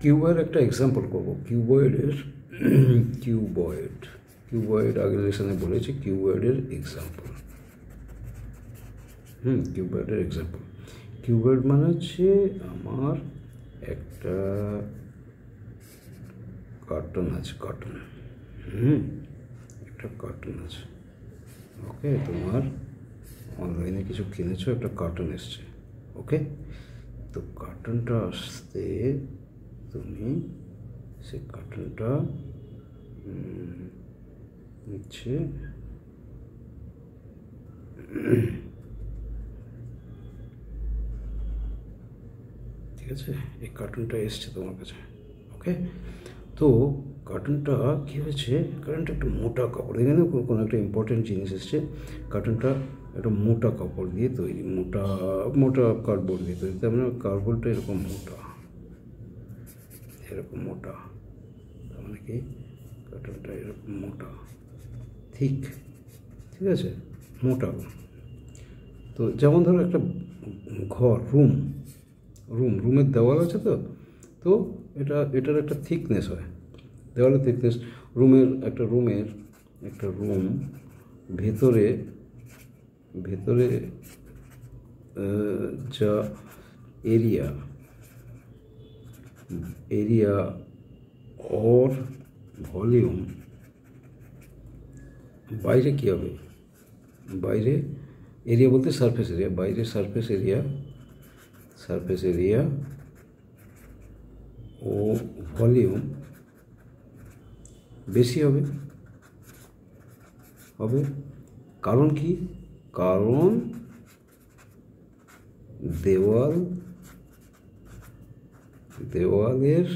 Cuboid একটা example করবো। কিউবয়েডের cuboid আগের লেসনে বলেছি কিউবয়েডের এক্সাম্পল। কিউবয়েডের এক্সাম্পল। কিউবয়েড মানে হচ্ছে আমার একটা কার্টন আছে, একটা কার্টন আছে। ওকে, তোমার অনলাইনে কিছু কিনেছো, একটা কার্টন এসছে। ওকে, তো কার্টনটা আসতে তুমি সেই কার্টনটা নিচ্ছে, ঠিক আছে, এই কার্টুনটা এসছে তোমার কাছে। ওকে, তো কার্টুনটা কী হয়েছে, কার্টুনটা একটা মোটা কাপড়, এখানে কোনো একটা ইম্পর্টেন্ট জিনিস এসছে। কার্টুনটা একটা মোটা কাপড় দিয়ে তৈরি, মোটা কার্ডবোর্ড দিয়ে তৈরি। তার মানে কার্ডবোর্ডটা এরকম মোটা, তার মানে কি কার্টুনটা এরকম মোটা, ঠিক আছে, মোটা। তো যেমন ধরো একটা ঘর, রুমের দেওয়াল আছে, তো এটার একটা থিকনেস হয়, দেওয়ালের থিকনেস। একটা রুম ভেতরে যা এরিয়া और ভলিউম, বাইরে কী হবে, বাইরে এরিয়া বলতে সারফেস এরিয়া, বাইরে সারফেস এরিয়া ও ভলিউম বেশি হবে। কারণ কি, কারণ দেওয়ালের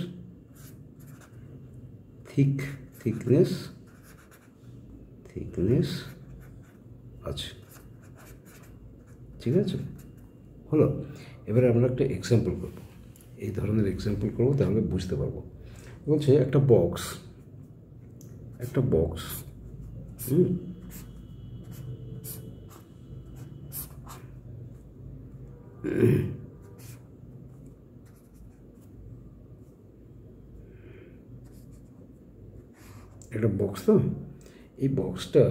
থিকনেস আছে, ঠিক আছে, হলো। এবারে আমরা একটা এক্সাম্পল করব, এই ধরনের এক্সাম্পল করবো, তাহলে বুঝতে পারবো। বলছে একটা বক্স, একটা বক্স, তো এই বক্সটা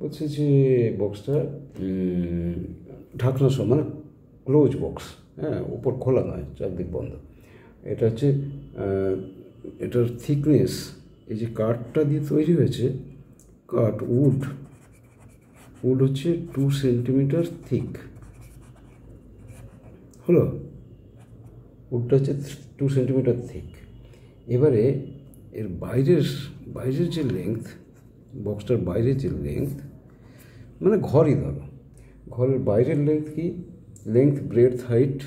বলছে যে বক্সটা ঢাকনা সহ, মানে ক্লোজ বক্স, হ্যাঁ, উপর খোলা নয়, চারদিক বন্ধ। এটা হচ্ছে এটার থিকনেস, এই যে কাঠটা দিয়ে তৈরি হয়েছে, উড হচ্ছে 2 সেন্টিমিটার থিক, হলো, উডটা হচ্ছে 2 সেন্টিমিটার থিক। এবারে এর বাইরের যে লেংথ, বক্সটার বাইরের যে লেংথ, মানে ঘরই ধরো, ঘরের বাইরের লেংথ কি, breadth height,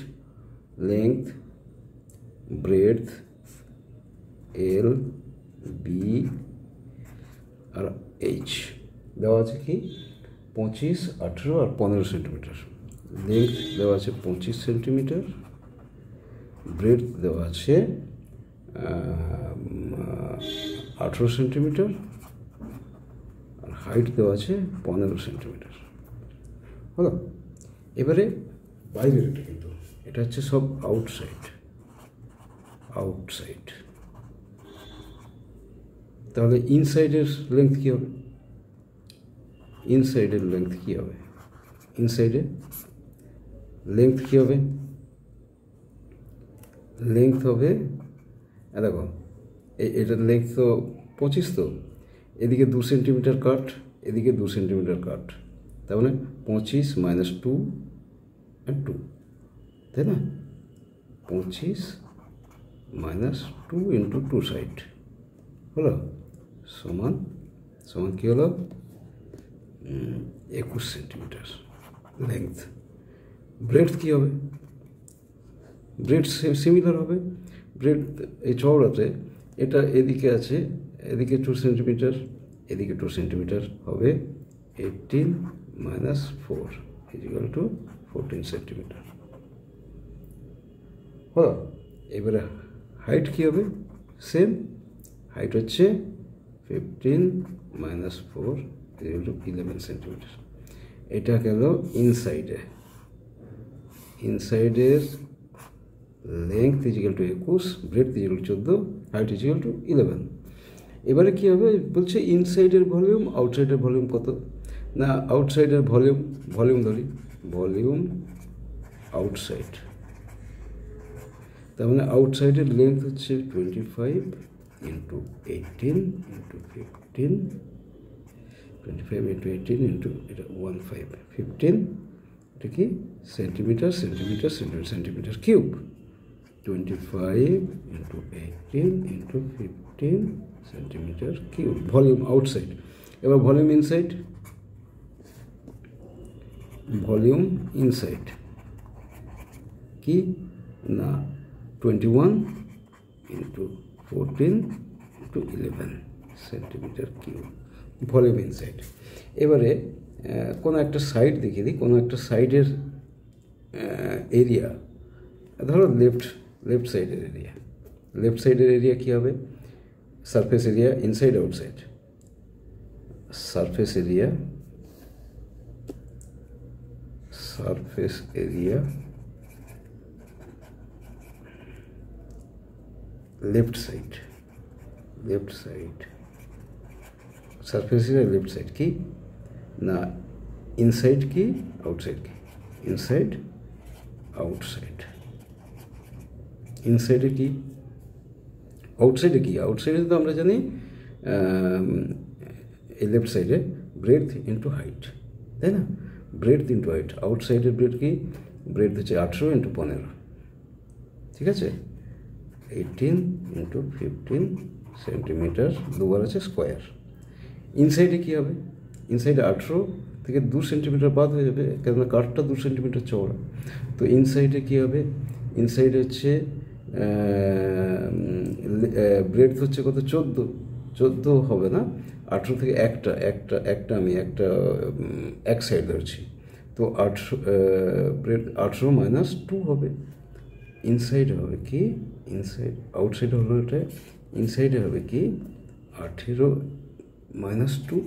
breadth L B আর এইচ দেওয়া আছে কি 25, 18 আর 15 সেন্টিমিটার। লেংথ দেওয়া আছে 25 সেন্টিমিটার, ব্রেডথ দেওয়া আছে 18 সেন্টিমিটার, আর হাইট দেওয়া আছে 15 সেন্টিমিটার, হলো। এবারে বাইরের এটা, কিন্তু এটা হচ্ছে সব আউটসাইড। তাহলে ইনসাইডের লেংথ কী হবে, ইনসাইডের লেংথ কী হবে, লেংথ হবে, দেখো এটার লেংথ তো 25, তো এদিকে 2 সেন্টিমিটার কাট, এদিকে 2 সেন্টিমিটার কাট, তার মানে 25 - 2 and 2, তাই না, 25 - 2 into 2 সাইড, হলো, সমান কী হলো, 21 সেন্টিমিটার লেংথ। ব্রেডথ কী হবে, সিমিলার হবে। ব্রেড এই চওড়াতে এটা এদিকে আছে, এদিকে 2 সেন্টিমিটার, এদিকে 2 সেন্টিমিটার হবে, 18 - 4 = 14 সেন্টিমিটার, হলো। এবারে হাইট কী হবে, সেম, হাইট হচ্ছে 15 - 4 = 11 সেন্টিমিটার। এটা গেল ইনসাইডের length is equal to 21, breadth is equal to 14, height is equal to 11। এবারে কী হবে বলছে ইনসাইডের ভলিউম আউটসাইডের ভলিউম কত না, আউটসাইডের ভলিউম ধরি, ভলিউম আউটসাইড, তার মানে আউটসাইডের লেন্থ হচ্ছে 25 ইন্টু 18 ইন্টু 15, 25 ইন্টু 18 ইন্টু এটা 15, এটা কি centimetre centimetre centimetre centimetre cube, 25 into 18 into 15 centimetre cube volume outside. এবার ভলিউম ইনসাইড, ভলিউম ইনসাইড কি না 21 into 14 into 11 centimetre cube volume inside. এবারে কোনো একটা সাইড দেখিয়ে দিই, কোনো একটা সাইডের এরিয়া, ধরো লেফট সাইডের এরিয়া, লেফট সাইডের এরিয়া কী হবে, surface area inside outside, surface area left side surface area left side কি না ইনসাইড কি আউটসাইড কি, ইনসাইড আউটসাইড, ইনসাইডে কি আউটসাইডে কি, আউটসাইডে তো আমরা জানি এই লেফট সাইডে ব্রেডথ ইন্টু হাইট, তাই না, ব্রেডথ ইন্টু হাইট, আউটসাইডের ব্রেড কি, ব্রেডথ হচ্ছে 18 ইন্টু 15, ঠিক আছে, 18 ইন্টু 15 সেন্টিমিটার, দুবার আছে স্কোয়ার। ইনসাইডে কী হবে, ইনসাইডে 18 থেকে 2 সেন্টিমিটার বাদ হয়ে যাবে, কেননা কাঠটা 2 সেন্টিমিটার চওড়া, তো ইনসাইডে কী হবে, ইনসাইডে হচ্ছে ব্রেডথ হচ্ছে কত 14 হবে না, 18 থেকে একটা আমি এক সাইড ধরছি, তো 18 মাইনাস 2 হবে, ইনসাইডে হবে কি, ইনসাইড আউটসাইড হলো এটা, ইনসাইডে হবে কি 18 মাইনাস 2,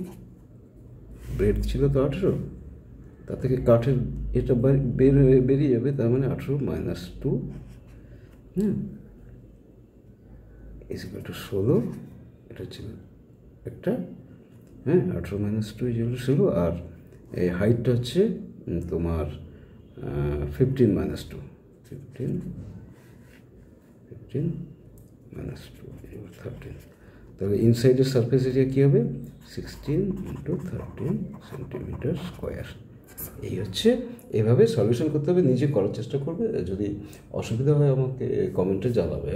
ব্রেড ছিল তো 18, তার থেকে কাঠের এটা বেরিয়ে যাবে, তার মানে 18 মাইনাস 2 ইজিক্যাল টু 16, এটা ছিল একটা 18 মাইনাস 2 ইজিক্যাল টু 16, আর এই হাইটটা হচ্ছে তোমার 15 মাইনাস 2, 15 মাইনাস 2 13, তাহলে ইনসাইডের সারফেস এরিয়া কী হবে 16 ইন্টু 13 সেন্টিমিটার স্কোয়ার। এই হচ্ছে, এভাবে সলিউশন করতে হবে, নিজে করার চেষ্টা করবে, যদি অসুবিধা হয় আমাকে কমেন্টে জানাবে।